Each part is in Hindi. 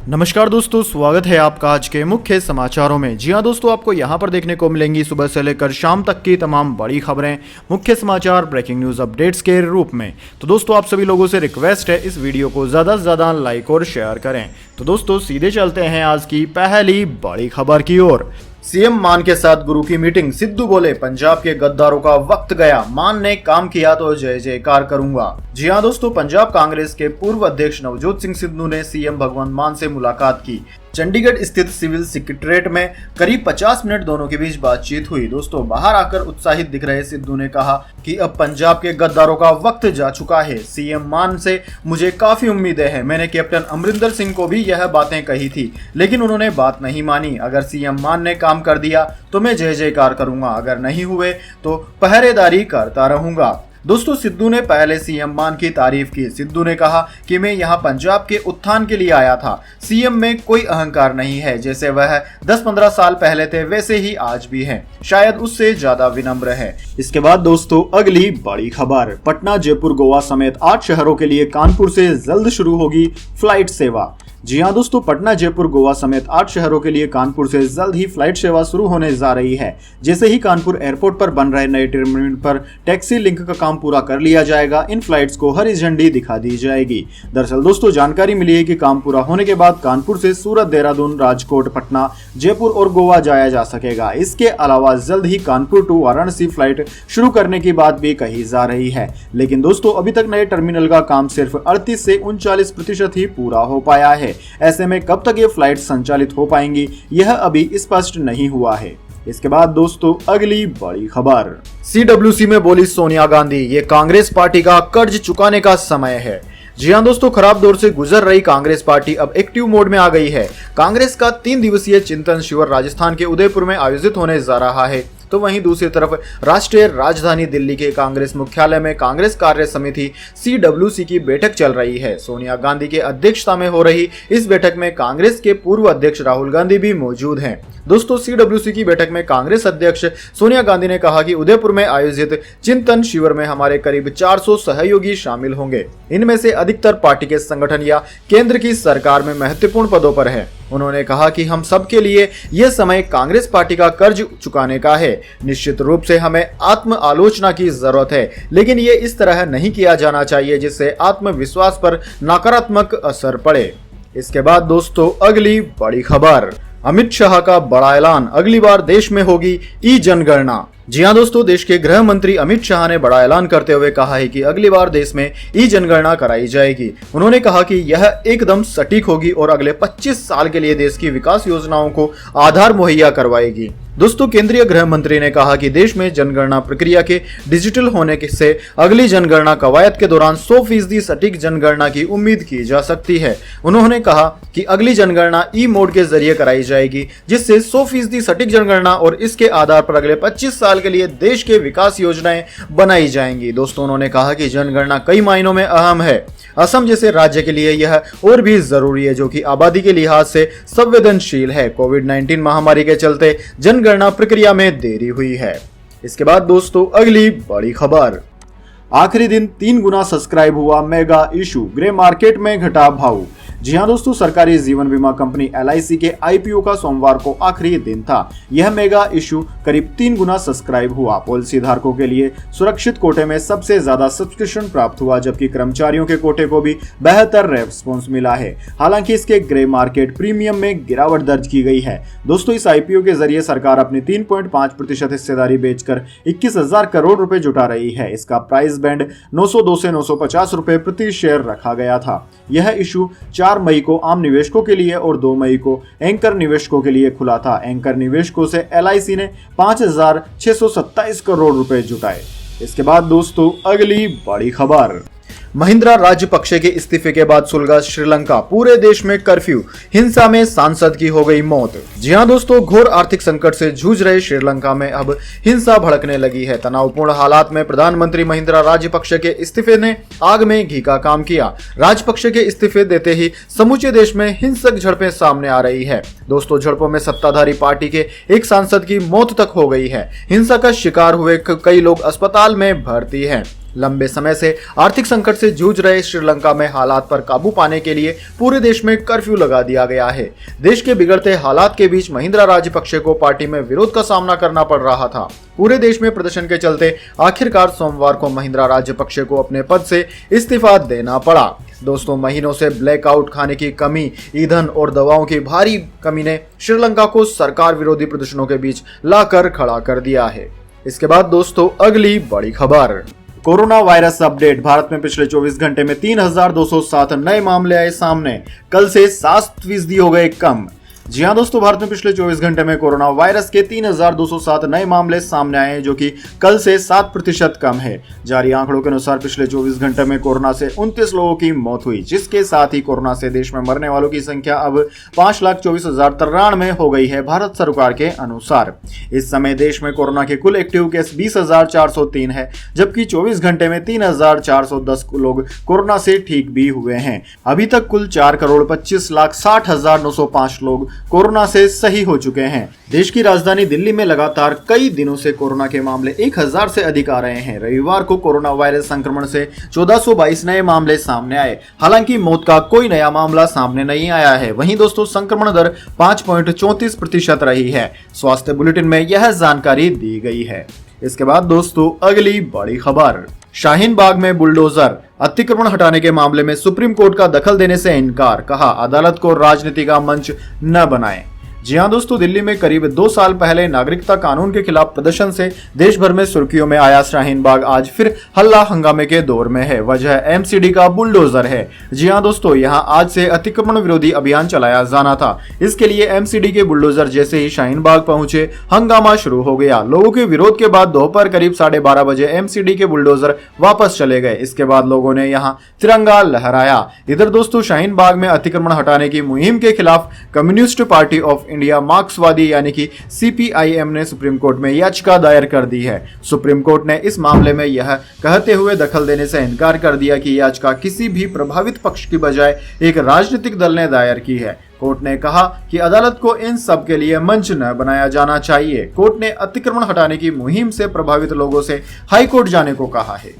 नमस्कार दोस्तों, स्वागत है आपका आज के मुख्य समाचारों में। जी हां दोस्तों, आपको यहां पर देखने को मिलेंगी सुबह से लेकर शाम तक की तमाम बड़ी खबरें, मुख्य समाचार, ब्रेकिंग न्यूज अपडेट्स के रूप में। तो दोस्तों, आप सभी लोगों से रिक्वेस्ट है इस वीडियो को ज़्यादा से ज़्यादा लाइक और शेयर करें। तो दोस्तों, सीधे चलते हैं आज की पहली बड़ी खबर की ओर। सीएम मान के साथ गुरु की मीटिंग, सिद्धू बोले पंजाब के गद्दारों का वक्त गया, मान ने काम किया तो जय जयकार करूंगा। जी हां दोस्तों, पंजाब कांग्रेस के पूर्व अध्यक्ष नवजोत सिंह सिद्धू ने सीएम भगवंत मान से मुलाकात की। चंडीगढ़ स्थित सिविल सेक्रेटेरिएट में करीब 50 मिनट दोनों के बीच बातचीत हुई। दोस्तों, बाहर आकर उत्साहित दिख रहे सिद्धू ने कहा कि अब पंजाब के गद्दारों का वक्त जा चुका है। सीएम मान से मुझे काफी उम्मीदें हैं। मैंने कैप्टन अमरिंदर सिंह को भी यह बातें कही थी, लेकिन उन्होंने बात नहीं मानी। अगर सीएम मान ने काम कर दिया तो मैं जय जयकार करूंगा, अगर नहीं हुए तो पहरेदारी करता रहूंगा। दोस्तों, सिद्धू ने पहले सीएम मान की तारीफ की। सिद्धू ने कहा कि मैं यहां पंजाब के उत्थान के लिए आया था। सीएम में कोई अहंकार नहीं है, जैसे वह 10-15 साल पहले थे वैसे ही आज भी हैं, शायद उससे ज्यादा विनम्र है। इसके बाद दोस्तों, अगली बड़ी खबर, पटना, जयपुर, गोवा समेत 8 शहरों के लिए कानपुर से जल्द शुरू होगी फ्लाइट सेवा। जी हां दोस्तों, पटना, जयपुर, गोवा समेत 8 शहरों के लिए कानपुर से जल्द ही फ्लाइट सेवा शुरू होने जा रही है। जैसे ही कानपुर एयरपोर्ट पर बन रहे नए टर्मिनल पर टैक्सी लिंक का काम पूरा कर लिया जाएगा, इन फ्लाइट्स को हरी झंडी दिखा दी जाएगी। दरअसल दोस्तों, जानकारी मिली है कि काम पूरा होने के बाद कानपुर से सूरत, देहरादून, राजकोट, पटना, जयपुर और गोवा जाया जा सकेगा। इसके अलावा जल्द ही कानपुर टू वाराणसी फ्लाइट शुरू करने की बात भी कही जा रही है। लेकिन दोस्तों, अभी तक नए टर्मिनल का काम सिर्फ 38 से 39% ही पूरा हो पाया है। ऐसे में कब तक ये फ्लाइट संचालित हो पाएंगी, यह अभी स्पष्ट नहीं हुआ है। इसके बाद दोस्तों, अगली बड़ी खबर, CWC में बोली सोनिया गांधी, ये कांग्रेस पार्टी का कर्ज चुकाने का समय है। जी हां दोस्तों, खराब दौर से गुजर रही कांग्रेस पार्टी अब एक्टिव मोड में आ गई है। कांग्रेस का 3 दिवसीय चिंतन शिविर राजस्थान के उदयपुर में आयोजित होने जा रहा है। तो वहीं दूसरी तरफ राष्ट्रीय राजधानी दिल्ली के कांग्रेस मुख्यालय में कांग्रेस कार्य समिति CWC की बैठक चल रही है। सोनिया गांधी के अध्यक्षता में हो रही इस बैठक में कांग्रेस के पूर्व अध्यक्ष राहुल गांधी भी मौजूद हैं। दोस्तों, CWC की बैठक में कांग्रेस अध्यक्ष सोनिया गांधी ने कहा कि उदयपुर में आयोजित चिंतन शिविर में हमारे करीब 400 सहयोगी शामिल होंगे। इनमें से अधिकतर पार्टी के संगठन या केंद्र की सरकार में महत्वपूर्ण पदों पर है। उन्होंने कहा कि हम सब के लिए यह समय कांग्रेस पार्टी का कर्ज चुकाने का है। निश्चित रूप से हमें आत्म आलोचना की जरूरत है, लेकिन ये इस तरह नहीं किया जाना चाहिए जिससे आत्मविश्वास पर नकारात्मक असर पड़े। इसके बाद दोस्तों, अगली बड़ी खबर, अमित शाह का बड़ा ऐलान, अगली बार देश में होगी ई जनगणना। जी हां दोस्तों, देश के गृह मंत्री अमित शाह ने बड़ा ऐलान करते हुए कहा है कि अगली बार देश में ई जनगणना कराई जाएगी। उन्होंने कहा कि यह एकदम सटीक होगी और अगले 25 साल के लिए देश की विकास योजनाओं को आधार मुहैया करवाएगी। दोस्तों, केंद्रीय गृह मंत्री ने कहा कि देश में जनगणना प्रक्रिया के डिजिटल होने से अगली जनगणना कवायद के दौरान 100% सटीक जनगणना की उम्मीद की जा सकती है। उन्होंने कहा कि अगली जनगणना ई मोड के जरिए कराई जाएगी, जिससे 100% सटीक जनगणना और इसके आधार पर अगले 25 साल के लिए देश के विकास योजनाएं बनाई जाएंगी। दोस्तों, उन्होंने कहा कि जनगणना कई मायनों में अहम है। असम जैसे राज्य के लिए यह और भी जरूरी है, जो कि आबादी के लिहाज से संवेदनशील है। कोविड-19 महामारी के चलते जनगणना प्रक्रिया में देरी हुई है। इसके बाद दोस्तों, अगली बड़ी खबर, आखिरी दिन 3 गुना सब्सक्राइब हुआ मेगा इशू, ग्रे मार्केट में घटा भाव। जी हां दोस्तों, सरकारी जीवन बीमा कंपनी LIC के IPO का सोमवार को आखिरी दिन था। यह मेगा इशू करीब 3 गुना सब्सक्राइब हुआ। पॉलिसी धारकों के लिए सुरक्षित कोटे में सबसे ज्यादा सब्सक्रिप्शन प्राप्त हुआ, जबकि कर्मचारियों के कोटे को भी बेहतर रेस्पॉन्स मिला है। हालांकि इसके ग्रे मार्केट प्रीमियम में गिरावट दर्ज की गई है। दोस्तों, इस IPO के जरिए सरकार अपनी 3.5% हिस्सेदारी बेचकर 21,000 करोड़ रुपए जुटा रही है। इसका प्राइस बैंड 902 से 950 रुपए प्रति शेयर रखा गया था। यह इशू 4 मई को आम निवेशकों के लिए और 2 मई को एंकर निवेशकों के लिए खुला था। एंकर निवेशकों से LIC ने 5,627 करोड़ रुपए जुटाए। इसके बाद दोस्तों, अगली बड़ी खबर, महिंद्रा राजपक्षे के इस्तीफे के बाद सुलगा श्रीलंका, पूरे देश में कर्फ्यू, हिंसा में सांसद की हो गई मौत। जी हां दोस्तों, घोर आर्थिक संकट से जूझ रहे श्रीलंका में अब हिंसा भड़कने लगी है। तनावपूर्ण हालात में प्रधानमंत्री महिंद्रा राजपक्षे के इस्तीफे ने आग में घी का काम किया। राजपक्षे के इस्तीफे देते ही समूचे देश में हिंसक झड़पें सामने आ रही है। दोस्तों, झड़पों में सत्ताधारी पार्टी के एक सांसद की मौत तक हो गई है। हिंसा का शिकार हुए कई लोग अस्पताल में भर्ती हैं। लंबे समय से आर्थिक संकट से जूझ रहे श्रीलंका में हालात पर काबू पाने के लिए पूरे देश में कर्फ्यू लगा दिया गया है। देश के बिगड़ते हालात के बीच महिंद्रा राजपक्षे को पार्टी में विरोध का सामना करना पड़ रहा था। पूरे देश में प्रदर्शन के चलते आखिरकार सोमवार को महिंद्रा राजपक्षे को अपने पद से इस्तीफा देना पड़ा। दोस्तों, महीनों से ब्लैकआउट, खाने की कमी, ईंधन और दवाओं की भारी कमी ने श्रीलंका को सरकार विरोधी प्रदर्शनों के बीच लाकर खड़ा कर दिया है। इसके बाद दोस्तों अगली बड़ी खबर, कोरोना वायरस अपडेट। भारत में पिछले 24 घंटे में 3,207 नए मामले आए सामने, कल से 7% हो गए कम। जी हां दोस्तों, भारत में पिछले 24 घंटे में कोरोना वायरस के 3,207 नए मामले सामने आए हैं, जो कि कल से 7% कम है। जारी आंकड़ों के अनुसार पिछले 24 घंटे में कोरोना से 29 लोगों की मौत हुई, जिसके साथ ही कोरोना से देश में मरने वालों की संख्या अब 5,24,093 हो गई है भारत सरकार के अनुसार। इस समय देश में कोरोना के कुल एक्टिव केस 20,403 है, जबकि 24 घंटे में 3,410 लोग कोरोना से ठीक भी हुए हैं। अभी तक कुल 4,25,60,905 लोग कोरोना से सही हो चुके हैं। देश की राजधानी दिल्ली में लगातार कई दिनों से कोरोना के मामले 1,000 से अधिक आ रहे हैं। रविवार को कोरोना वायरस संक्रमण से 1422 नए मामले सामने आए। हालांकि मौत का कोई नया मामला सामने नहीं आया है। वहीं दोस्तों संक्रमण दर 5.34% रही है। स्वास्थ्य बुलेटिन में यह जानकारी दी गई है। इसके बाद दोस्तों अगली बड़ी खबर, शाहीन बाग में बुलडोजर, अतिक्रमण हटाने के मामले में सुप्रीम कोर्ट का दखल देने से इनकार, कहा अदालत को राजनीति का मंच न बनाएं। जी हां दोस्तों, दिल्ली में करीब 2 साल पहले नागरिकता कानून के खिलाफ प्रदर्शन से देश भर में सुर्खियों में आया शाहीन बाग आज फिर हल्ला हंगामे के दौर में है। वजह एमसीडी का बुलडोजर है। जी हां दोस्तों, यहां आज से अतिक्रमण विरोधी अभियान चलाया जाना था। इसके लिए एमसीडी के बुलडोजर जैसे ही शाहीन बाग पहुंचे, हंगामा शुरू हो गया। लोगों के विरोध के बाद दोपहर करीब 12:30 बजे एमसीडी के बुलडोजर वापस चले गए। इसके बाद लोगों ने यहाँ तिरंगा लहराया। इधर दोस्तों शाहीन बाग में अतिक्रमण हटाने की मुहिम के खिलाफ कम्युनिस्ट पार्टी ऑफ इंडिया मार्क्सवादी यानी कि सीपीआईएम ने सुप्रीम कोर्ट में याचिका दायर कर दी है। सुप्रीम कोर्ट ने इस मामले में यह कहते हुए दखल देने से इनकार कर दिया कि याचिका किसी भी प्रभावित पक्ष की बजाय एक राजनीतिक दल ने दायर की है। कोर्ट ने कहा कि अदालत को इन सब के लिए मंच न बनाया जाना चाहिए। कोर्ट ने अतिक्रमण हटाने की मुहिम से प्रभावित लोगों से हाईकोर्ट जाने को कहा है।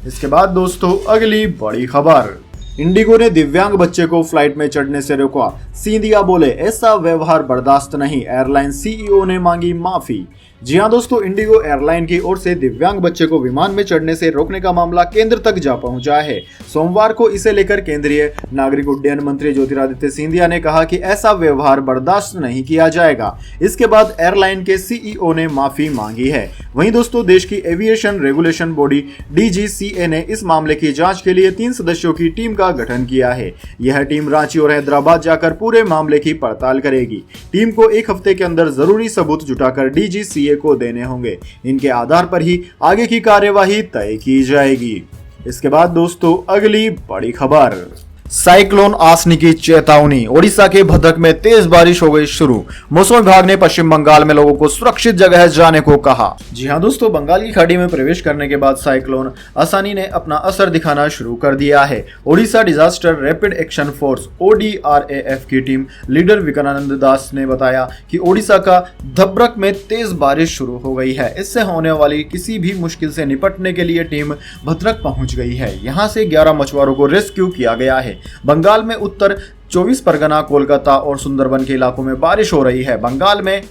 इसके बाद दोस्तों अगली बड़ी खबर, इंडिगो ने दिव्यांग बच्चे को फ्लाइट में चढ़ने से रोका। सिंधिया बोले ऐसा व्यवहार बर्दाश्त नहीं, एयरलाइन सीईओ ने मांगी माफी। जी हां दोस्तों, इंडिगो एयरलाइन की ओर से दिव्यांग बच्चे को विमान में चढ़ने से रोकने का मामला केंद्र तक जा पहुंचा है। सोमवार को इसे लेकर केंद्रीय नागरिक उड्डयन मंत्री ज्योतिरादित्य सिंधिया ने कहा कि ऐसा व्यवहार बर्दाश्त नहीं किया जाएगा। इसके बाद एयरलाइन के सीईओ ने माफी मांगी है। वहीं दोस्तों देश की एविएशन रेगुलेशन बॉडी डीजीसीए ने इस मामले की जांच के लिए 3 सदस्यों की टीम का गठन किया है। यह टीम रांची और हैदराबाद जाकर पूरे मामले की पड़ताल करेगी। टीम को 1 हफ्ते के अंदर जरूरी सबूत जुटाकर डीजीसीए को देने होंगे। इनके आधार पर ही आगे की कार्यवाही तय की जाएगी। इसके बाद दोस्तों अगली बड़ी खबर, साइक्लोन आसनी की चेतावनी, ओडिशा के भद्रक में तेज बारिश हो गई शुरू। मौसम विभाग ने पश्चिम बंगाल में लोगों को सुरक्षित जगह जाने को कहा। जी हां दोस्तों, बंगाल की खाड़ी में प्रवेश करने के बाद साइक्लोन आसानी ने अपना असर दिखाना शुरू कर दिया है। Odisha disaster rapid action force ODRAF की टीम लीडर विकानंद दास ने बताया कि ओडिशा का भद्रक में तेज बारिश शुरू हो गई है। इससे होने वाली किसी भी मुश्किल से निपटने के लिए टीम भद्रक पहुंच गई है। यहां से 11 मछुआरों को रेस्क्यू किया गया है। बंगाल में उत्तर 24 परगना, कोलकाता और सुंदरबन के इलाकों में बारिश हो रही है। बंगाल में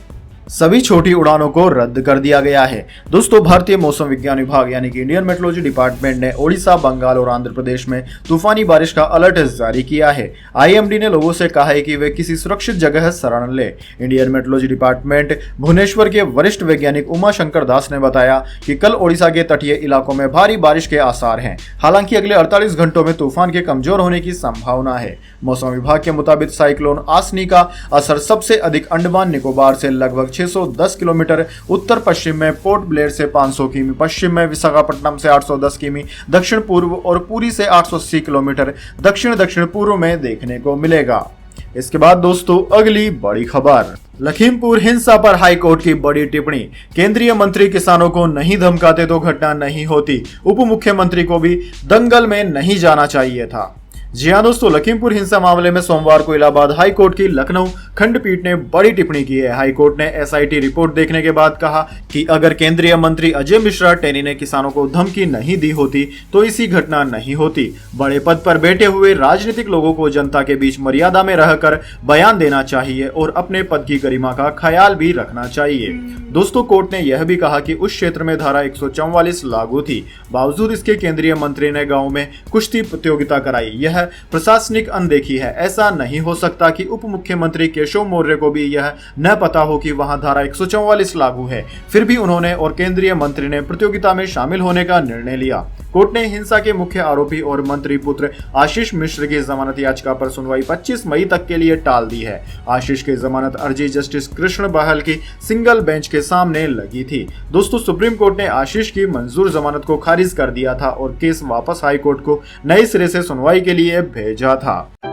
सभी छोटी उड़ानों को रद्द कर दिया गया है। दोस्तों भारतीय मौसम विज्ञान विभाग यानी कि इंडियन मेट्रोलॉजी डिपार्टमेंट ने ओडिशा, बंगाल और आंध्र प्रदेश में तूफानी बारिश का अलर्ट जारी किया है। IMD ने लोगों से कहा है कि वे किसी सुरक्षित जगह शरण ले। इंडियन मेट्रोलॉजी डिपार्टमेंट भुवनेश्वर के वरिष्ठ वैज्ञानिक उमा शंकर दास ने बताया कि कल ओडिशा के तटीय इलाकों में भारी बारिश के आसार हैं। हालांकि अगले 48 घंटों में तूफान के कमजोर होने की संभावना है। मौसम विभाग के मुताबिक साइक्लोन आसनी का असर सबसे अधिक अंडमान निकोबार से लगभग 610 किलोमीटर उत्तर पश्चिम में, पोर्ट ब्लेयर से 500 किमी पश्चिम में, विशाखापट्टनम से 810 किमी दक्षिण पूर्व और पुरी से 880 किलोमीटर दक्षिण दक्षिण पूर्व में देखने को मिलेगा। इसके बाद दोस्तों अगली बड़ी खबर, लखीमपुर हिंसा पर हाईकोर्ट की बड़ी टिप्पणी। केंद्रीय मंत्री किसानों को नहीं धमकाते तो घटना नहीं होती। उप मुख्यमंत्री को भी दंगल में नहीं जाना चाहिए था। जी हां दोस्तों, लखीमपुर हिंसा मामले में सोमवार को इलाहाबाद हाई कोर्ट की लखनऊ खंडपीठ ने बड़ी टिप्पणी की है। हाईकोर्ट ने एसआईटी रिपोर्ट देखने के बाद कहा कि अगर केंद्रीय मंत्री अजय मिश्रा टेनी ने किसानों को धमकी नहीं दी होती तो इसी घटना नहीं होती। बड़े पद पर बैठे हुए राजनीतिक लोगों को जनता के बीच मर्यादा में रहकर बयान देना चाहिए और अपने पद की गरिमा का ख्याल भी रखना चाहिए। दोस्तों, कोर्ट ने यह भी कहा कि उस क्षेत्र में धारा 144 लागू थी, बावजूद इसके केंद्रीय मंत्री ने गांव में कुश्ती प्रतियोगिता कराई। यह प्रशासनिक अनदेखी है। ऐसा नहीं हो सकता कि उप मुख्यमंत्री केशव मौर्य को भी यह न पता हो कि वहां धारा 144 लागू है, फिर भी उन्होंने और केंद्रीय मंत्री ने प्रतियोगिता में शामिल होने का निर्णय लिया। कोर्ट ने हिंसा के मुख्य आरोपी और मंत्री पुत्र आशीष मिश्र की जमानत याचिका पर सुनवाई 25 मई तक के लिए टाल दी है। आशीष की जमानत अर्जी जस्टिस कृष्ण बहल की सिंगल बेंच के सामने लगी थी। दोस्तों, सुप्रीम कोर्ट ने आशीष की मंजूर जमानत को खारिज कर दिया था और केस वापस हाई कोर्ट को नए सिरे से सुनवाई के लिए भेजा था।